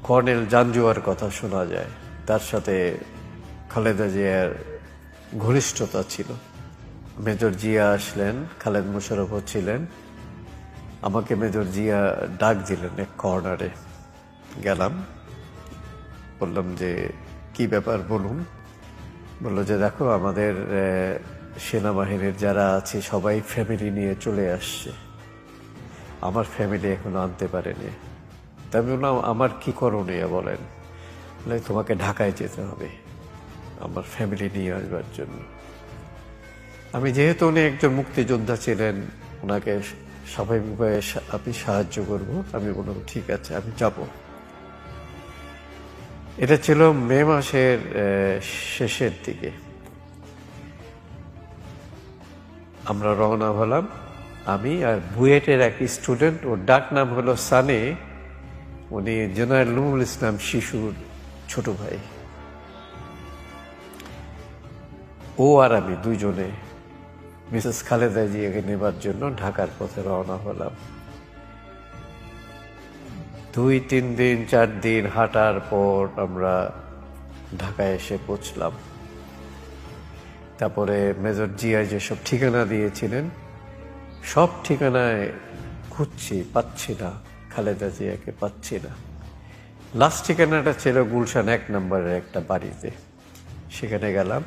Colonel জাঞ্জুয়ার কথা শোনা যায়। তার সাথে খালেদা জিয়ার ঘনিষ্ঠতা ছিল। মেজর জিয়া আসলেন, খালেদ মোশাররফও ছিলেন। আমাকে মেজর জিয়া ডাক দিলেন এক কর্নারে। গেলাম, বললাম যে কি ব্যাপার বলুন। বললো যে দেখো, আমাদের সেনাবাহিনীর যারা আছে সবাই ফ্যামিলি নিয়ে চলে আসছে, আমার ফ্যামিলি এখনো আনতে পারেনি। তা আমি বললাম আমার কি করণীয় বলেন। বলে তোমাকে ঢাকায় যেতে হবে আমার ফ্যামিলি নিয়ে আসবার জন্য। আমি যেহেতু উনি একজন মুক্তিযোদ্ধা ছিলেন, ওনাকে স্বাভাবিকভাবে আমি সাহায্য করব। আমি বললাম ঠিক আছে, আমি যাব। এটা ছিল মে মাসের শেষের দিকে। আমরা রওনা হলাম, আমি আর বুয়েটের এক স্টুডেন্ট, ওর ডাক নাম হলো সানি। উনি জেনারেল নুরুল ইসলাম শিশুর ছোট ভাই। ও আর আমি দুইজনে মিসেস খালেদা জিয়াকে নেবার জন্য ঢাকার পথে রওনা হলাম। 2-3 দিন 4 দিন হাঁটার পর আমরা ঢাকায় এসে পৌঁছলাম। তারপরে মেজর জিয়া যেসব ঠিকানা দিয়েছিলেন সব ঠিকানায় খুঁজছি, পাচ্ছি না, খালেদা জিয়াকে পাচ্ছি না। লাস্ট ঠিকানাটা ছিল গুলশান 1 নম্বরের একটা বাড়িতে। সেখানে গেলাম,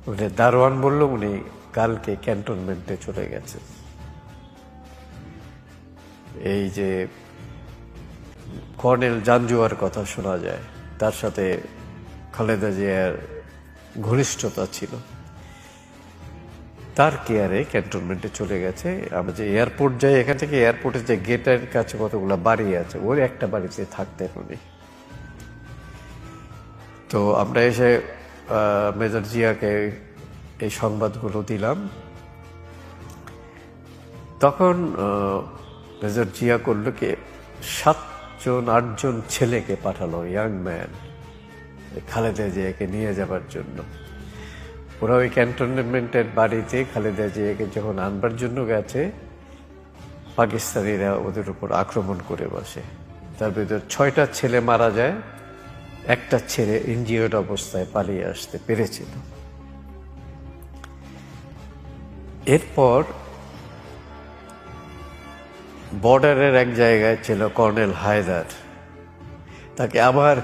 উনি দারোয়ান বলল উনি কালকে ক্যান্টনমেন্টে চলে গেছে। এই যে কর্নেল জাঞ্জুয়ার কথা শোনা যায়, তার সাথে খালেদা জিয়ার ঘনিষ্ঠতা ছিল। তার কেয়ারে ক্যান্টনমেন্টে চলে গেছে। আমরা যে এয়ারপোর্ট যাই, এখান থেকে এয়ারপোর্টের যে গেটের কাছে কতগুলো বাড়ি আছে, ওর একটা বাড়িতে থাকতেন উনি। তো আমরা এসে মেজর জিয়াকে এই সংবাদগুলো দিলাম। তখন মেজর জিয়া করলো কি 7-8 জন ছেলেকে পাঠালো, ইয়াং ম্যান, খালেদা জিয়াকে নিয়ে যাবার জন্য। ওরা ওই ক্যান্টনমেন্টের বাড়িতে খালেদা জিয়াকে যখন আনবার জন্য গেছে, পাকিস্তানিরা ওদের উপর আক্রমণ করে বসে। তার ভিতর 6টা ছেলে মারা যায়, একটা ছেলে ইনজিওর্ড অবস্থায় পালিয়ে আসতে পেরেছিল। এরপর বর্ডারের এক জায়গায় ছিল কর্নেল হায়দার। তাকে আবার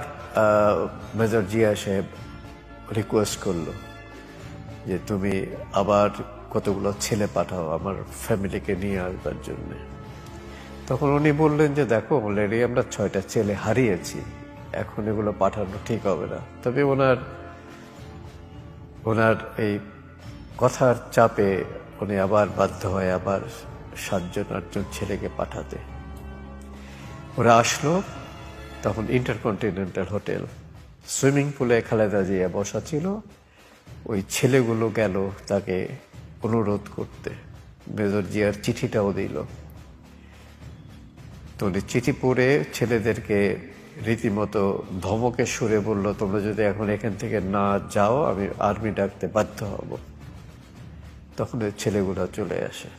মেজর জিয়া সাহেব রিকোয়েস্ট করলো যে তুমি আবার কতগুলো ছেলে পাঠাও আমার ফ্যামিলিকে নিয়ে আসবার জন্যে। তখন উনি বললেন যে দেখো, অলরেডি আমরা 6টা ছেলে হারিয়েছি, এখন এগুলো পাঠানো ঠিক হবে না। তবে ওনার এই কথার চাপে উনি আবার বাধ্য হয় আবার 7-8 ছেলেকে পাঠাতে। ওরা আসলো, তখন ইন্টারকন্টিনেন্টাল হোটেল, সুইমিং পুলে খালেদা জিয়া বসা ছিল। ওই ছেলেগুলো গেল তাকে অনুরোধ করতে, মেজর জিয়ার চিঠিটাও দিল। তো উনি চিঠি পড়ে ছেলেদেরকে রীতিমতো ধমকের সুরে বলল, তোমরা যদি এখন এখান থেকে না যাও আমি আর্মি ডাকতে বাধ্য হব। তখন ওই ছেলেগুলো চলে আসে।